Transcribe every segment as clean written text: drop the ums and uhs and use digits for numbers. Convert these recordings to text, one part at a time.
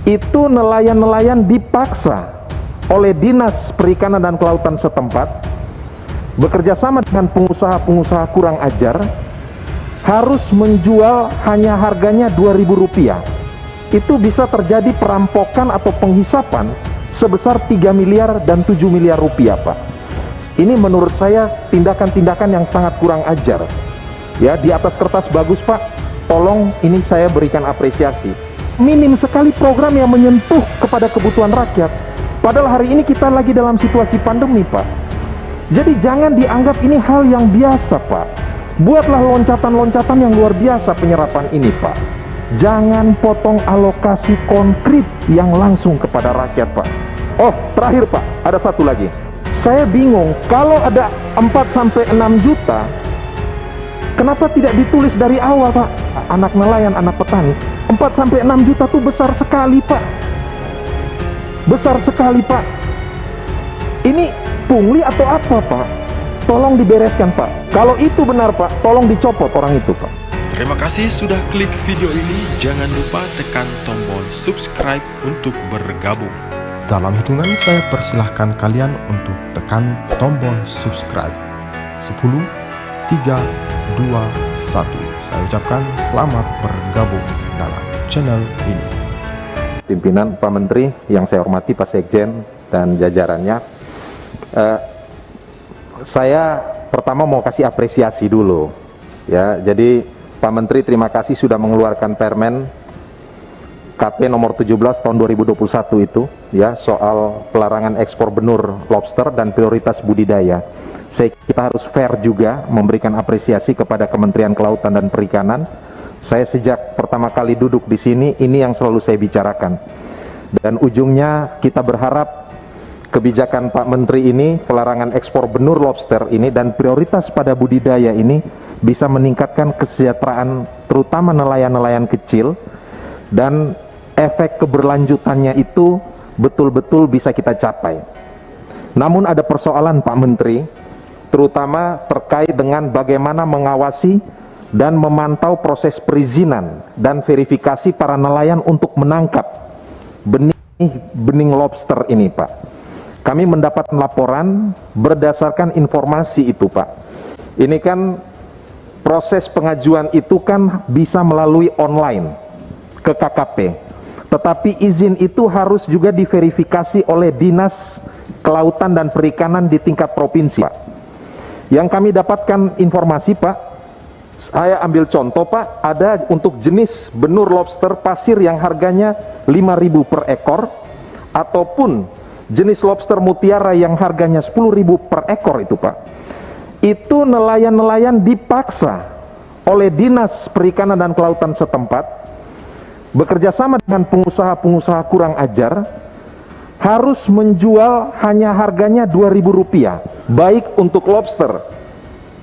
itu nelayan-nelayan dipaksa oleh Dinas Perikanan dan Kelautan setempat bekerja sama dengan pengusaha-pengusaha kurang ajar, harus menjual hanya harganya Rp2.000. Itu bisa terjadi perampokan atau penghisapan sebesar 3 miliar dan 7 miliar rupiah, Pak. Ini menurut saya tindakan-tindakan yang sangat kurang ajar. Ya, di atas kertas bagus, Pak. Tolong ini saya berikan apresiasi. Minim sekali program yang menyentuh kepada kebutuhan rakyat. Padahal hari ini kita lagi dalam situasi pandemi, Pak. Jadi jangan dianggap ini hal yang biasa, Pak. Buatlah loncatan-loncatan yang luar biasa penyerapan ini, Pak. Jangan potong alokasi konkret yang langsung kepada rakyat, Pak. Oh, terakhir, Pak, ada satu lagi. Saya bingung, kalau ada 4-6 juta, kenapa tidak ditulis dari awal, Pak? Anak nelayan, anak petani. 4-6 juta itu besar sekali, Pak. Besar sekali, Pak. Ini pungli atau apa, Pak? Tolong dibereskan, Pak. Kalau itu benar, Pak, tolong dicopot orang itu, Pak. Terima kasih sudah klik video ini. Jangan lupa tekan tombol subscribe untuk bergabung. Dalam hitungan saya persilahkan kalian untuk tekan tombol subscribe. 10, 3, 2, 1. Saya ucapkan selamat bergabung dalam channel ini. Pimpinan, Pak Menteri yang saya hormati, Pak Sekjen dan jajarannya, saya pertama mau kasih apresiasi dulu. Ya, jadi Pak Menteri terima kasih sudah mengeluarkan Permen KP nomor 17 tahun 2021 itu, ya, soal pelarangan ekspor benur lobster dan prioritas budidaya. Kita harus fair juga memberikan apresiasi kepada Kementerian Kelautan dan Perikanan. Saya sejak pertama kali duduk di sini, ini yang selalu saya bicarakan. Dan ujungnya kita berharap kebijakan Pak Menteri ini, pelarangan ekspor benur lobster ini dan prioritas pada budidaya ini bisa meningkatkan kesejahteraan terutama nelayan-nelayan kecil, dan efek keberlanjutannya itu betul-betul bisa kita capai. Namun ada persoalan, Pak Menteri, terutama terkait dengan bagaimana mengawasi dan memantau proses perizinan dan verifikasi para nelayan untuk menangkap benih lobster ini, Pak. Kami mendapat laporan berdasarkan informasi itu, Pak. Ini kan proses pengajuan itu kan bisa melalui online ke KKP. Tetapi izin itu harus juga diverifikasi oleh Dinas Kelautan dan Perikanan di tingkat provinsi, Pak. Yang kami dapatkan informasi, Pak, saya ambil contoh, Pak, ada untuk jenis benur lobster pasir yang harganya 5.000 per ekor, ataupun jenis lobster mutiara yang harganya 10.000 per ekor itu, Pak. Itu nelayan-nelayan dipaksa oleh Dinas Perikanan dan Kelautan setempat bekerja sama dengan pengusaha-pengusaha kurang ajar, harus menjual hanya harganya Rp2.000, baik untuk lobster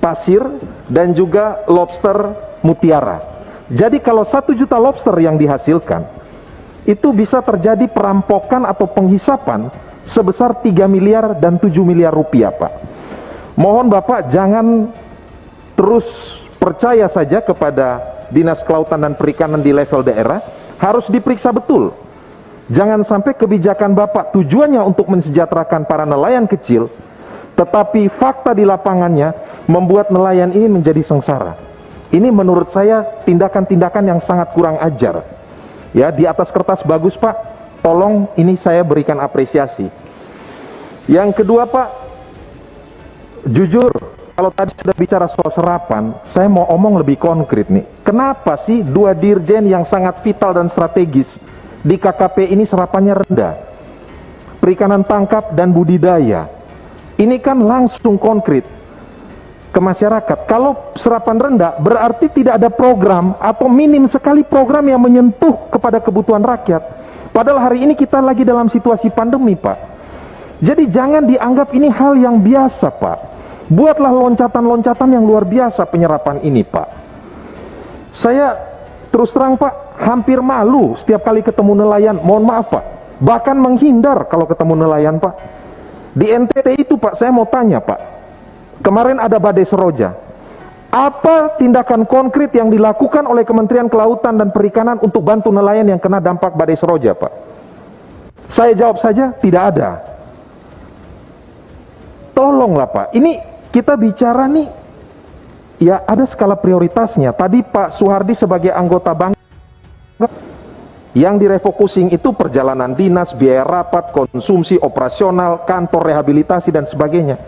pasir dan juga lobster mutiara. Jadi kalau 1 juta lobster yang dihasilkan, itu bisa terjadi perampokan atau penghisapan sebesar 3 miliar dan 7 miliar rupiah, Pak. Mohon Bapak jangan terus percaya saja kepada Dinas Kelautan dan Perikanan di level daerah, harus diperiksa betul. Jangan sampai kebijakan Bapak tujuannya untuk mensejahterakan para nelayan kecil, tetapi fakta di lapangannya membuat nelayan ini menjadi sengsara. Ini menurut saya tindakan-tindakan yang sangat kurang ajar. Ya, di atas kertas bagus, Pak. Tolong ini saya berikan apresiasi. Yang kedua, Pak, jujur, kalau tadi sudah bicara soal serapan, saya mau omong lebih konkret nih. Kenapa sih 2 dirjen yang sangat vital dan strategis di KKP ini serapannya rendah? Perikanan tangkap dan budidaya. Ini kan langsung konkret ke masyarakat. Kalau serapan rendah berarti tidak ada program atau minim sekali program yang menyentuh kepada kebutuhan rakyat. Padahal hari ini kita lagi dalam situasi pandemi, Pak. Jadi jangan dianggap ini hal yang biasa, Pak. Buatlah loncatan-loncatan yang luar biasa penyerapan ini, Pak. Saya terus terang, Pak, hampir malu setiap kali ketemu nelayan. Mohon maaf, Pak, bahkan menghindar kalau ketemu nelayan, Pak. Di NTT itu, Pak, saya mau tanya, Pak, kemarin ada badai Seroja. Apa tindakan konkret yang dilakukan oleh Kementerian Kelautan dan Perikanan untuk bantu nelayan yang kena dampak badai Seroja, Pak? Saya jawab saja, tidak ada. Tolonglah Pak, ini kita bicara nih, ya ada skala prioritasnya. Tadi Pak Soehardi sebagai anggota bangsa, yang direfocusing itu perjalanan dinas, biaya rapat, konsumsi operasional, kantor rehabilitasi dan sebagainya.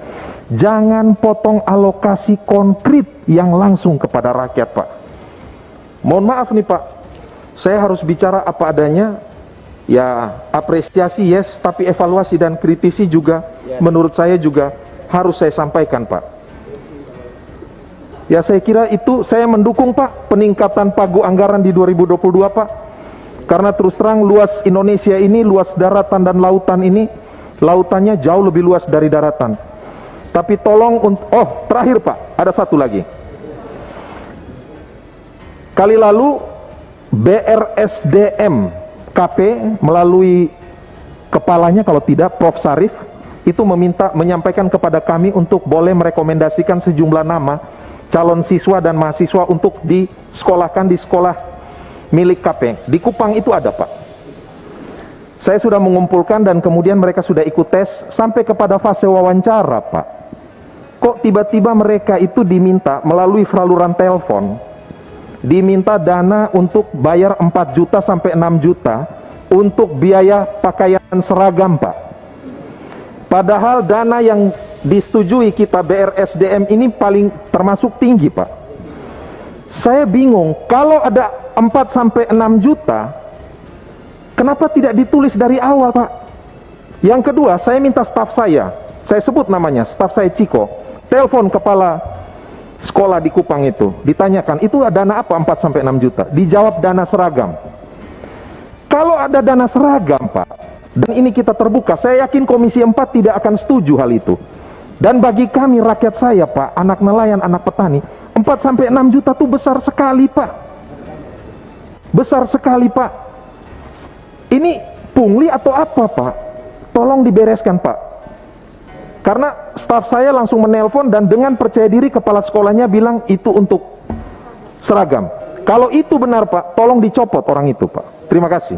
Jangan potong alokasi konkret yang langsung kepada rakyat Pak. Mohon maaf nih Pak, saya harus bicara apa adanya. Ya apresiasi yes, tapi evaluasi dan kritisi juga menurut saya juga harus saya sampaikan Pak. Ya saya kira itu saya mendukung Pak peningkatan pagu anggaran di 2022 Pak. Karena terus terang luas Indonesia ini, luas daratan dan lautan ini, lautannya jauh lebih luas dari daratan. Tapi tolong, terakhir Pak, ada satu lagi. Kali lalu BRSDM KP melalui kepalanya kalau tidak Prof. Sarif itu menyampaikan kepada kami untuk boleh merekomendasikan sejumlah nama calon siswa dan mahasiswa untuk disekolahkan di sekolah milik KP. Di Kupang itu ada Pak. Saya sudah mengumpulkan dan kemudian mereka sudah ikut tes sampai kepada fase wawancara Pak. Kok tiba-tiba mereka itu diminta melalui saluran telepon, diminta dana untuk bayar 4 juta sampai 6 juta untuk biaya pakaian seragam Pak. Padahal dana yang disetujui kita BRSDM ini paling termasuk tinggi Pak. Saya bingung, kalau ada 4 sampai 6 juta, kenapa tidak ditulis dari awal Pak? Yang kedua, saya minta staf saya sebut namanya, staf saya Ciko, telepon kepala sekolah di Kupang itu, ditanyakan itu dana apa 4 sampai 6 juta? Dijawab dana seragam. Kalau ada dana seragam Pak, dan ini kita terbuka, saya yakin Komisi 4 tidak akan setuju hal itu. Dan bagi kami rakyat saya Pak, anak nelayan, anak petani, 4 sampai 6 juta itu besar sekali Pak. Besar sekali Pak. Ini pungli atau apa Pak? Tolong dibereskan Pak. Karena staf saya langsung menelpon dan dengan percaya diri kepala sekolahnya bilang itu untuk seragam. Kalau itu benar Pak, tolong dicopot orang itu Pak. Terima kasih.